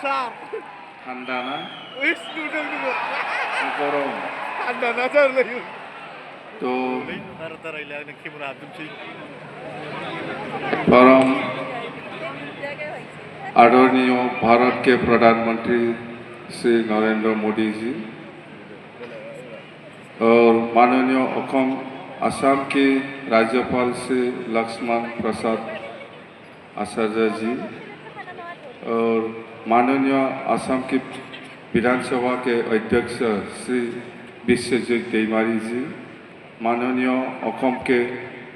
ঠান্ডা না গরম तो परम आदरणीय भारत के प्रधानमंत्री श्री नरेंद्र मोदी जी और माननीय असम के राज्यपाल श्री लक्ष्मण प्रसाद आचार्य जी और माननीय असम की विधानसभा के अध्यक्ष श्री विश्वजित दैमारी जी, माननीय असम के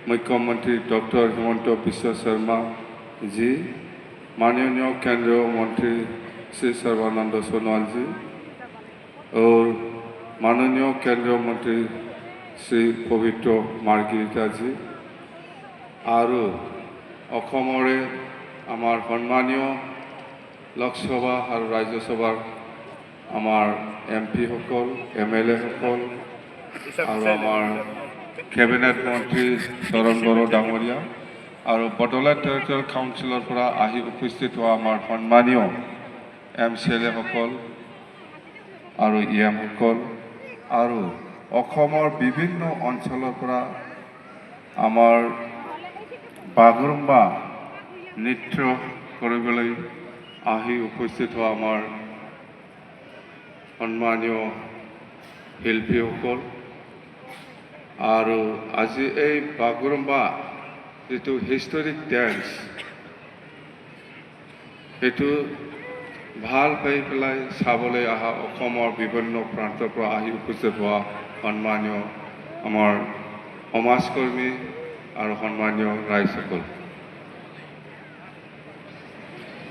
मुख्यमंत्री डॉक्टर हिमंत बिश्व शर्मा जी, माननीय केंद्रीय मंत्री श्री सर्बानंद सोनोवाल जी और माननीय केंद्रीय मंत्री श्री पवित्र मार्गरिटा जी और अखमरे आमार सम्मानीय लोकसभा और राज्यसभा आमार एमपी सकल एमएलए सकल और आमार कैबिनेट मंत्री चरण बर डांगरिया और बडोलेण्ड टेरिटरियल काउन्सिलर उपस्थित हुआ आमार सम्मानीय एमसीएलए सकल और इएम सकल और अखमर विभिन्न अंचलर आमार बागुरुम्बा नृत्य কৰিবলৈ उपस्थित हुआ आमार सम्मानीय शिल्पीসকল और आज এই बागुरुम्बा जो हिस्टोरिक डांस সেইটো ভাল পাই পেলাই চাবলৈ অহা অসমৰ বিভিন্ন প্ৰান্তৰ পৰা উপস্থিত হোৱা सम्मानीय आमार समाजकर्मी और सम्मानीय राइजসকল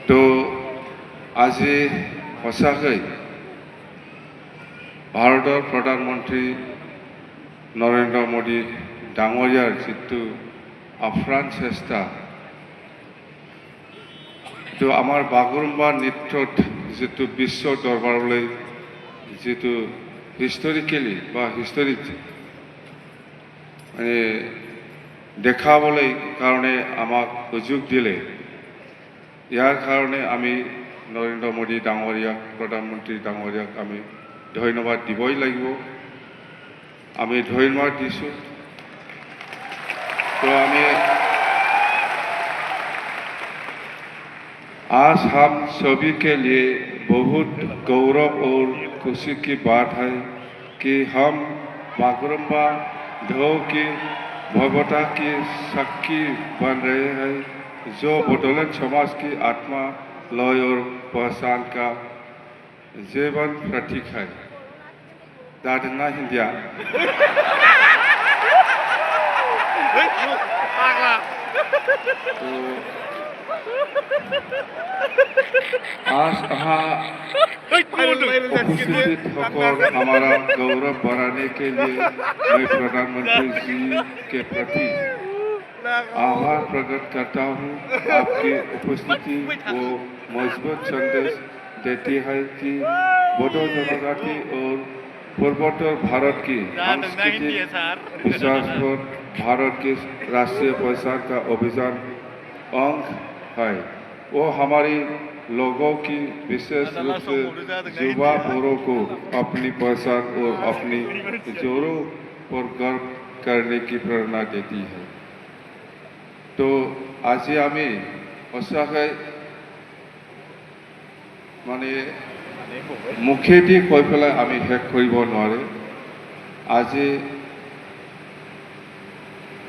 तो आज सचाकै भारतर प्रधानमंत्री नरेंद्र मोदी डांगरियार जी आप्राण चेष्टा तो आमार बागुरुम्बा नृत्यत जी विश्व दरबारলৈ जी हिस्टोरिकली हिस्टोरिक माने देखाबले कारणे आमाक सुযোগ दिले यार कारणे आमी नरेंद्र मोदी डांगरिया प्रधानमंत्री डांगरियाक आमी धन्यवाद दिबई লাগিব आमी धन्यवाद दिसु तो आमी आज हम सभी के लिए बहुत गौरव और खुशी की बात है कि हम बागुरुम्बा ढोल की भव्यता की साक्षी बन रहे हैं जो बडोलेण्ड समाज की आत्मा लय और पहचान का जीवन प्रतीक है दादना हिंदिया तो आज यहाँ उपस्थित होकर हमारा गौरव बढ़ाने के लिए मैं प्रधानमंत्री जी के प्रति आभार प्रकट करता हूँ। आपकी उपस्थिति वो मजबूत संदेश देती है कि बोडो जनजाति और पूर्वोत्तर भारत की सांस्कृतिक विकास पर भारत की राष्ट्रीय पहचान का अभियान अंग है। वो हमारी लोगों की विशेष रूप से युवा पीढ़ी को अपनी पहचान और अपनी जोरों पर गर्व करने की प्रेरणा देती है। तो आज आमी सचाकै माने मुखेदी কৈ পেলাই आमी শেষ কৰিব নোৱাৰে। आज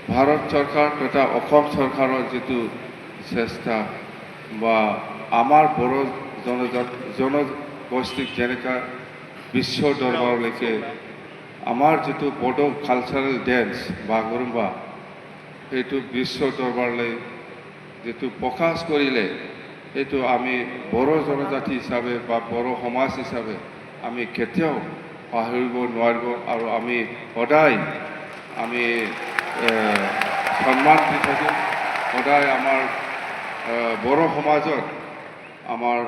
भारत सरकार तथा असम सरकारों जी चेष्टा बा आमार बड़ो जनगोष्ठीक जेनेका विश्व दरबारলৈকে आमार जी बडो कालचारेल डेन्स बागुरुम्बा ये विश्व दरबारলৈ जी प्रकाश करिले ये आमी बड़ो जनजाति हिसाबे बा बड़ो समाज हिसाबे आमी केতিয়াও पाहरिब নোৱাৰিব और आमी सदाय आमी सम्मान दी থাকিম सदाय आमार बड़ो समाजत आमार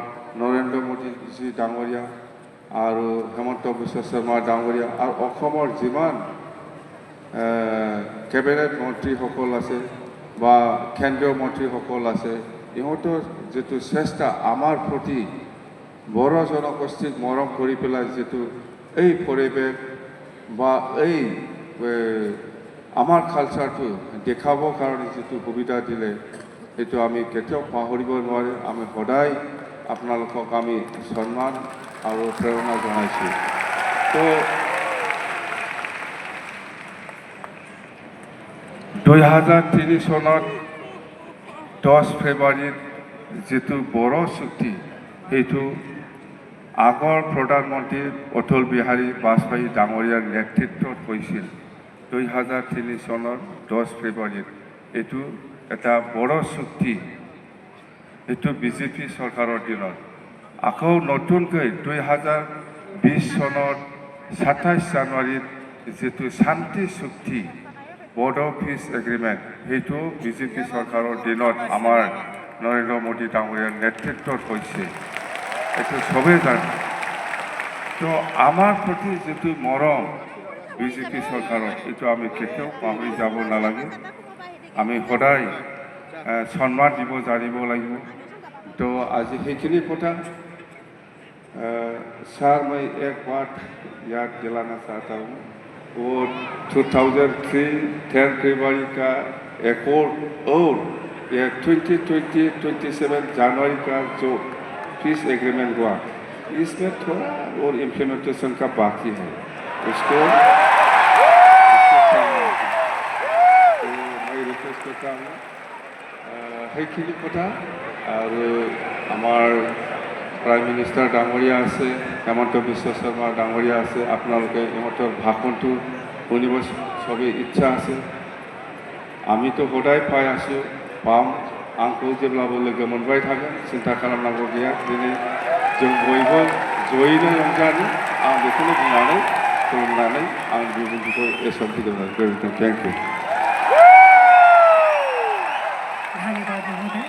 नरेंद्र मोदी जी डांगरिया और हिमंत बिश्व शर्मा डांगरिया और अखमर जिमान कैबिनेट मंत्री सकल आछे बा केंद्रीय मंत्री सकल आछे इहतर जी चेष्टा आमार प्रति बर' जनगोष्ठीक मरम কৰি পেলাই যিটো এই পৰিৱেশ বা এই আমাৰ কালচাৰটো দেখাবৰ কাৰণে যিটো সুবিধা দিলে সেইটো আমি কেতিয়াও পাহৰিব নোৱাৰিম। আমি সদায় আপোনালোকক আমি সন্মান আৰু প্ৰেৰণা জনাইছোঁ। তো 2003 চনত 10 ফেব্ৰুৱাৰীত যিটো বড়ো চুক্তি সেইটো আগৰ প্ৰধানমন্ত্ৰী অটল বিহাৰী বাজপেয়ী ডাঙৰীয়াৰ নেতৃত্বত হৈছিল 2003 চনৰ 10 ফেব্ৰুৱাৰীত। এইটো এটা বড়ো চুক্তি, এইটো বিজেপি চৰকাৰৰ দিনত। আকৌ নতুনকৈ 2020 চনৰ 27 জানুৱাৰীত যিটো শান্তি চুক্তি বড়ো পিছ এগ্ৰিমেণ্ট সেইটো বিজেপি চৰকাৰৰ দিনত আমাৰ নৰেন্দ্ৰ মোদী ডাঙৰীয়াৰ নেতৃত্বত হৈছে, এইটো চবেই জানে। তো আমাৰ প্ৰতি যিটো মৰম বিজেপি চৰকাৰৰ এইটো আমি কেতিয়াও পাহৰি যাব নালাগে। আমি সদায় সন্মান দিব জানিব লাগিব। তো আজি সেইখিনি কথা सर मैं एक बात याद दिलाना चाहता हूँ। वो 2003 10 फरवरी का एकॉर्ड और ये 2027 जनवरी का जो पीस एग्रीमेंट हुआ इसमें थोड़ा और इम्प्लीमेंटेशन का बाकी है, उसको तो मैं रिक्वेस्ट करता हूँ সেইখিনি কথা। আৰু আমাৰ প্ৰাইম মিনিষ্টাৰ ডাঙৰীয়া আছে, হেমন্ত বিশ্ব শৰ্মা ডাঙৰীয়া আছে, আপোনালোকে ইহঁতৰ ভাষণটো শুনিব চবেই ইচ্ছা আছে। आमीथ' हदाय पाइ आसु पाम आंखौ जेब्लाबो लोगो मोनबाय थागोन, सिन्था खालामनांगौ गैया। दिनै जों बयबो जयैनो रंजानो आं बेखौनो बुंनानै खुलुमनानै आं बिबुंथिखौ एसेयावनो फोजोबनाय गोजोन्थों। Thank you. धन्यवाद महोदय।